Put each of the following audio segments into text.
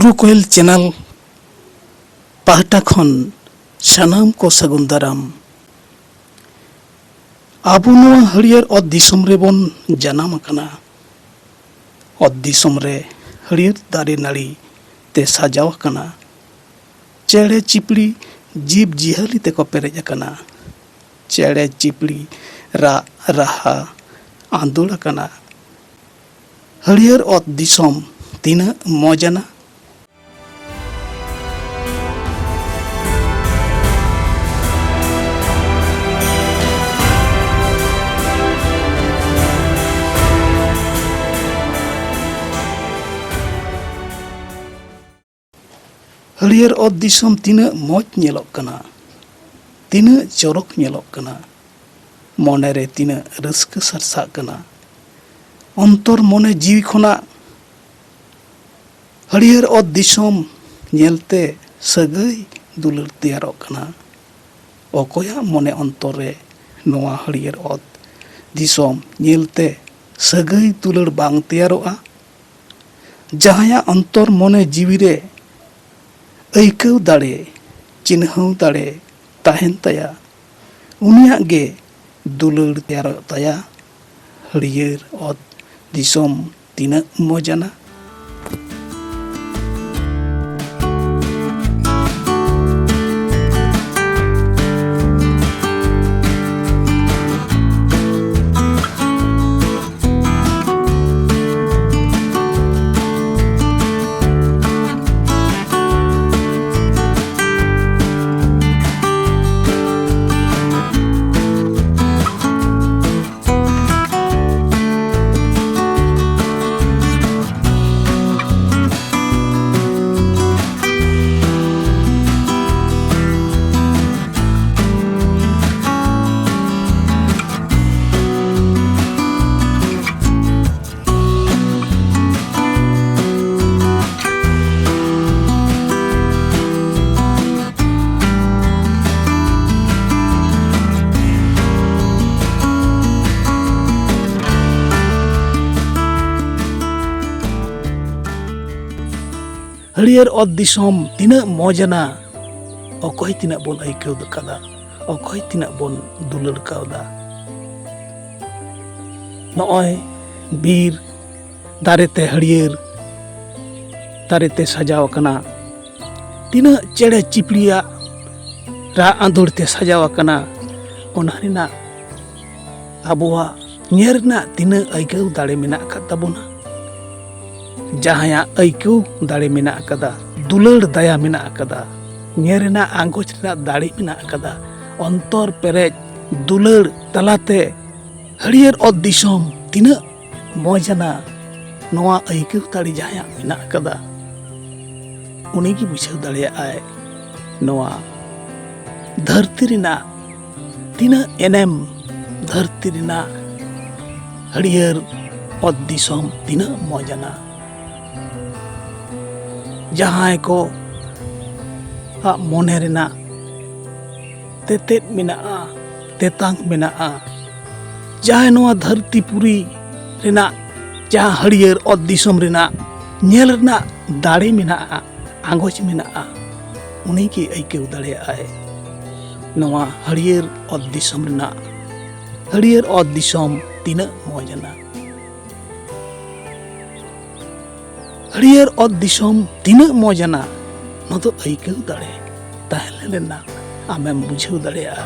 ᱵᱩᱨᱩ ᱠᱚᱭᱮᱞ ᱪᱮᱱᱮᱞ ᱯᱟᱦᱴᱟ ᱠᱷᱚᱱ ᱥᱟᱱᱟᱢ ᱠᱚ ᱥᱟᱹᱜᱩᱱ ᱫᱟᱨᱟᱢ। ᱟᱵᱚ ᱱᱚᱣᱟ ᱦᱟᱹᱨᱭᱟᱹᱲ ᱚᱛ ᱫᱤᱥᱚᱢ ᱨᱮᱵᱚᱱ ᱡᱟᱱᱟᱢ ᱟᱠᱟᱱᱟ। ᱚᱛ ᱫᱤᱥᱚᱢ ᱨᱮ ᱦᱟᱹᱨᱭᱟᱹᱲ ᱫᱟᱨᱮ ᱱᱟᱹᱲᱤ ᱛᱮ ᱥᱟᱡᱟᱣ ᱟᱠᱟᱱᱟ। ᱪᱮᱬᱮ ᱪᱤᱯᱲᱤ ᱡᱤᱵᱽ ᱡᱤᱭᱟᱹᱞᱤ ᱛᱮᱠᱚ ᱯᱮᱨᱮᱡ ᱟᱠᱟᱱᱟ। ᱪᱮᱬᱮ ᱪᱤᱯᱲᱤ ᱨᱟᱜ ᱨᱟᱦᱟ ᱟᱸᱫᱳᱲ ᱟᱠᱟᱱᱟ। ᱦᱟᱹᱨᱭᱟᱹᱲ ᱚᱛ ᱫᱤᱥᱚᱢ ᱛᱤᱱᱟᱹᱜ ᱢᱚᱡᱽ ᱟᱱᱟ। ᱦᱟᱹᱨᱭᱟᱹᱲ ᱚᱛ ᱫᱤᱥᱚᱢ ᱛᱤᱱᱟᱹᱜ ᱢᱚᱡᱽ ᱧᱮᱞᱚᱜ ᱠᱟᱱᱟ, ᱛᱤᱱᱟᱹᱜ ᱪᱚᱨᱚᱠ ᱧᱮᱞᱚᱜ ᱠᱟᱱᱟ। ᱢᱚᱱᱮᱨᱮ ᱛᱤᱱᱟᱹᱜ ᱨᱟᱹᱥᱠᱟᱹ ᱥᱟᱨᱥᱟᱜ ᱠᱟᱱᱟ। ᱚᱱᱛᱚᱨ ᱢᱚᱱᱮ ᱡᱤᱣᱤ ᱠᱷᱚᱱᱟᱜ ᱦᱟᱹᱨᱭᱟᱹᱲ ᱚᱛ ᱫᱤᱥᱚᱢ ᱧᱮᱞᱛᱮ ᱥᱟᱹᱜᱟᱹᱭ ᱫᱩᱞᱟᱹᱲ ᱛᱮᱭᱟᱨᱚᱜ ᱠᱟᱱᱟ। ᱚᱠᱚᱭᱟᱜ ᱢᱚᱱᱮ ᱚᱱᱛᱚᱨ ᱨᱮ ᱱᱚᱣᱟ ᱦᱟᱹᱨᱭᱟᱹᱲ ᱚᱛ ᱫᱤᱥᱚᱢ ᱧᱮᱞᱛᱮ ᱥᱟᱹᱜᱟᱹᱭ ᱫᱩᱞᱟᱹᱲ ᱵᱟᱝ ᱛᱮᱭᱟᱨᱚᱜᱼᱟ? ᱡᱟᱦᱟᱸᱭᱟᱜ ᱚᱱᱛᱚᱨ ᱢᱚᱱᱮ ᱡᱤᱣᱤᱨᱮ ᱟᱹᱭᱠᱟᱹᱣ ᱫᱟᱲᱮ, ᱪᱤᱱᱦᱟᱹᱣ ᱫᱟᱲᱮ ᱛᱟᱦᱮᱱ ᱛᱟᱭᱟ, ᱩᱱᱤᱭᱟᱜ ᱜᱮ ᱫᱩᱞᱟᱹᱲ ᱛᱮᱭᱟᱨᱚᱜ ᱛᱟᱭᱟ। ᱦᱟᱹᱨᱭᱟᱹᱲ ᱚᱛ ᱫᱤᱥᱚᱢ ᱛᱤᱱᱟᱹᱜ ᱢᱚᱡᱽ ᱟᱱᱟ। ᱦᱟᱹᱨᱭᱟᱹᱲ ᱚᱛ ᱫᱤᱥᱚᱢ ᱛᱤᱱᱟᱹᱜ ᱢᱚᱡᱽ ᱟᱱᱟ। ᱚᱠᱚᱭ ᱛᱤᱱᱟᱹᱜ ᱵᱚᱱ ᱟᱹᱭᱠᱟᱹᱣ ᱟᱠᱟᱫᱟ, ᱚᱠᱚᱭ ᱛᱤᱱᱟᱹᱜ ᱵᱚᱱ ᱫᱩᱞᱟᱹᱲ ᱠᱟᱣᱫᱟ। ᱱᱚᱜᱼᱚᱭ ᱵᱤᱨ ᱫᱟᱨᱮᱛᱮ ᱦᱟᱹᱨᱭᱟᱹᱲ ᱫᱟᱨᱮᱛᱮ ᱥᱟᱡᱟᱣ ᱟᱠᱟᱱᱟ। ᱛᱤᱱᱟᱹᱜ ᱪᱮᱬᱮ ᱪᱤᱯᱲᱤᱭᱟᱜ ᱨᱟᱜ ᱟᱸᱫᱳᱲ ᱛᱮ ᱥᱟᱡᱟᱣ ᱟᱠᱟᱱᱟ। ᱚᱱᱟ ᱨᱮᱱᱟᱜ ᱟᱵᱚᱣᱟᱜ ᱧᱮᱞ ᱨᱮᱱᱟᱜ ᱛᱤᱱᱟᱹᱜ ᱟᱹᱭᱠᱟᱹᱣ ᱫᱟᱲᱮ ᱢᱮᱱᱟᱜ ᱟᱠᱟᱫ ᱛᱟᱵᱚᱱᱟ। ᱡᱟᱦᱟᱸᱭᱟᱜ ᱟᱹᱭᱠᱟᱹᱣ ᱫᱟᱲᱮ ᱢᱮᱱᱟᱜ ᱟᱠᱟᱫᱟ, ᱫᱩᱞᱟᱹᱲ ᱫᱟᱭᱟ ᱢᱮᱱᱟᱜ ᱟᱠᱟᱫᱟ, ᱧᱮᱞ ᱨᱮᱱᱟᱜ ᱟᱸᱜᱚᱪ ᱨᱮᱱᱟᱜ ᱫᱟᱲᱮ ᱢᱮᱱᱟᱜ ᱟᱠᱟᱫᱟ, ᱚᱱᱛᱚᱨペᱨᱮᱡ ᱫᱩᱞᱟᱹᱲ ᱛᱟᱞᱟᱛᱮ ᱦᱟᱹᱨᱭᱟᱹᱲ ᱚᱛ ᱫᱤᱥᱚᱢ ᱛᱤᱱᱟᱹᱜ ᱢᱚᱡᱽ ᱟᱱᱟ, ᱱᱚᱣᱟ ᱟᱹᱭᱠᱟᱹᱣ ᱫᱟᱲᱮ ᱡᱟᱦᱟᱸᱭᱟᱜ ᱢᱮᱱᱟᱜ ᱟᱠᱟᱫᱟ, ᱩᱱᱤᱜᱮ ᱵᱩᱡᱷᱟᱹᱣ ᱫᱟᱲᱮᱭᱟᱜᱼᱟᱭ ᱱᱚᱣᱟ ᱫᱷᱟᱹᱨᱛᱤ ᱨᱮᱱᱟᱜ ᱛᱤᱱᱟᱹᱜ ᱮᱱᱮᱢ, ᱫᱷᱟᱹᱨᱛᱤ ᱨᱮᱱᱟᱜ ᱦᱟᱹᱨᱭᱟᱹᱲ ᱚᱛ ᱫᱤᱥᱚᱢ ᱛᱤᱱᱟᱹᱜ ᱢᱚᱡᱽ ᱟᱱᱟ। ᱡᱟᱦᱟᱸᱭ ᱠᱚ ᱟᱜ ᱢᱚᱱᱮ ᱨᱮᱱᱟᱜ ᱛᱮᱛᱮᱫ ᱢᱮᱱᱟᱜᱼᱟ, ᱛᱮᱛᱟᱝ ᱢᱮᱱᱟᱜᱼᱟ, ᱡᱟᱦᱟᱸᱭ ᱱᱚᱣᱟ ᱫᱷᱟᱹᱨᱛᱤ ᱯᱩᱨᱤ ᱨᱮᱱᱟᱜ ᱡᱟᱦᱟᱸ ᱦᱟᱹᱨᱭᱟᱹᱲ ᱚᱛ ᱫᱤᱥᱚᱢ ᱨᱮᱱᱟᱜ ᱧᱮᱞ ᱨᱮᱱᱟᱜ ᱫᱟᱲᱮ ᱢᱮᱱᱟᱜᱼᱟ, ᱟᱸᱜᱚᱪ ᱢᱮᱱᱟᱜᱼᱟ, ᱩᱱᱤᱜᱮ ᱟᱹᱭᱠᱟᱹᱣ ᱫᱟᱲᱮᱭᱟᱜᱼᱟᱭ ᱱᱚᱣᱟ ᱦᱟᱹᱨᱭᱟᱹᱲ ᱚᱛ ᱫᱤᱥᱚᱢ ᱨᱮᱱᱟᱜ ᱦᱟᱹᱨᱭᱟᱹᱲ ᱚᱛ ᱫᱤᱥᱚᱢ ᱛᱤᱱᱟᱹᱜ ᱢᱚᱡᱽ ᱟᱱᱟ। ᱦᱟᱹᱨᱭᱟᱹᱲ ᱚᱛ ᱫᱤᱥᱚᱢ ᱛᱤᱱᱟᱹᱜ ᱢᱚᱡᱽ ᱟᱱᱟ, ᱱᱚᱣᱟ ᱫᱚ ᱟᱹᱭᱠᱟᱹᱣ ᱫᱟᱲᱮ ᱛᱟᱦᱮᱸ ᱞᱮᱱᱟ ᱟᱢᱮᱢ ᱵᱩᱡᱷᱟᱹᱣ ᱫᱟᱲᱮᱭᱟᱜᱼᱟ।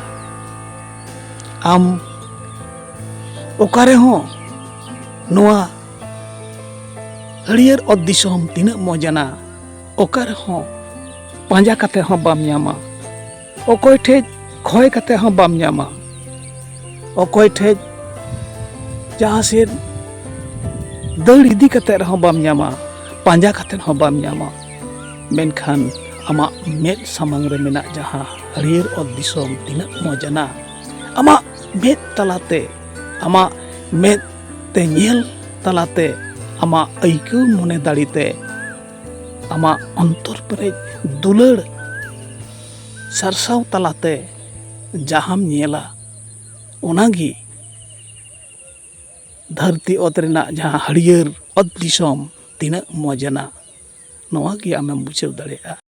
ᱟᱢ ᱚᱠᱟ ᱨᱮᱦᱚᱸ ᱱᱚᱣᱟ ᱦᱟᱹᱨᱭᱟᱹᱲ ᱚᱛ ᱫᱤᱥᱚᱢ ᱛᱤᱱᱟᱹᱜ ᱢᱚᱡᱽ ᱟᱱᱟ ᱚᱠᱟ ᱨᱮᱦᱚᱸ ᱯᱟᱸᱡᱟ ᱠᱟᱛᱮ ᱦᱚᱸ ᱵᱟᱢ ᱧᱟᱢᱟ, ᱚᱠᱚᱭ ᱴᱷᱮᱡ ᱠᱷᱚᱭ ᱠᱟᱛᱮ ᱦᱚᱸ ᱵᱟᱢ ᱧᱟᱢᱟ, ᱚᱠᱚᱭ ᱴᱷᱮᱡ ᱡᱟᱦᱟᱸ ᱥᱮᱫ ᱫᱟᱹᱲ ᱤᱫᱤ ᱠᱟᱛᱮ ᱨᱮᱦᱚᱸ ᱵᱟᱢ ᱧᱟᱢᱟ, ᱯᱟᱸᱡᱟ ᱠᱟᱛᱮ ᱦᱚᱸ ᱵᱟᱢ ᱧᱟᱢᱟ। ᱢᱮᱱᱠᱷᱟᱱ ᱟᱢᱟᱜ ᱢᱮᱫ ᱥᱟᱢᱟᱝ ᱨᱮ ᱢᱮᱱᱟᱜ ᱡᱟᱦᱟᱸ ᱦᱟᱹᱨᱭᱟᱹᱲ ᱚᱛ ᱫᱤᱥᱚᱢ ᱛᱤᱱᱟᱹᱜ ᱢᱚᱡᱽ ᱟᱱᱟ, ᱟᱢᱟᱜ ᱢᱮᱫ ᱛᱟᱞᱟᱛᱮ, ᱟᱢᱟᱜ ᱢᱮᱫ ᱛᱮ ᱧᱮᱞ ᱛᱟᱞᱟᱛᱮ, ᱟᱢᱟᱜ ᱟᱹᱭᱠᱟᱹᱣ ᱢᱚᱱᱮ ᱫᱟᱲᱮᱛᱮ, ᱟᱢᱟᱜ ᱚᱱᱛᱚᱨ ᱯᱮᱨᱮᱡ ᱫᱩᱞᱟᱹᱲ ᱥᱟᱨᱥᱟᱣ ᱛᱟᱞᱟᱛᱮ ᱡᱟᱦᱟᱸᱢ ᱧᱮᱞᱟ, ᱚᱱᱟᱜᱮ ᱫᱷᱟᱹᱨᱛᱤ ᱚᱛ ᱨᱮᱱᱟᱜ ᱡᱟᱦᱟᱸ ᱦᱟᱹᱨᱭᱟᱹᱲ ᱚᱛ ᱫᱤᱥᱚᱢ ᱛᱤᱱᱟᱹᱜ ᱢᱚᱡᱽ ᱟᱱᱟ। ᱱᱚᱣᱟ ᱜᱮ ᱟᱢᱮᱢ ᱵᱩᱡᱷᱟᱹᱣ ᱫᱟᱲᱮᱭᱟᱜᱼᱟ᱾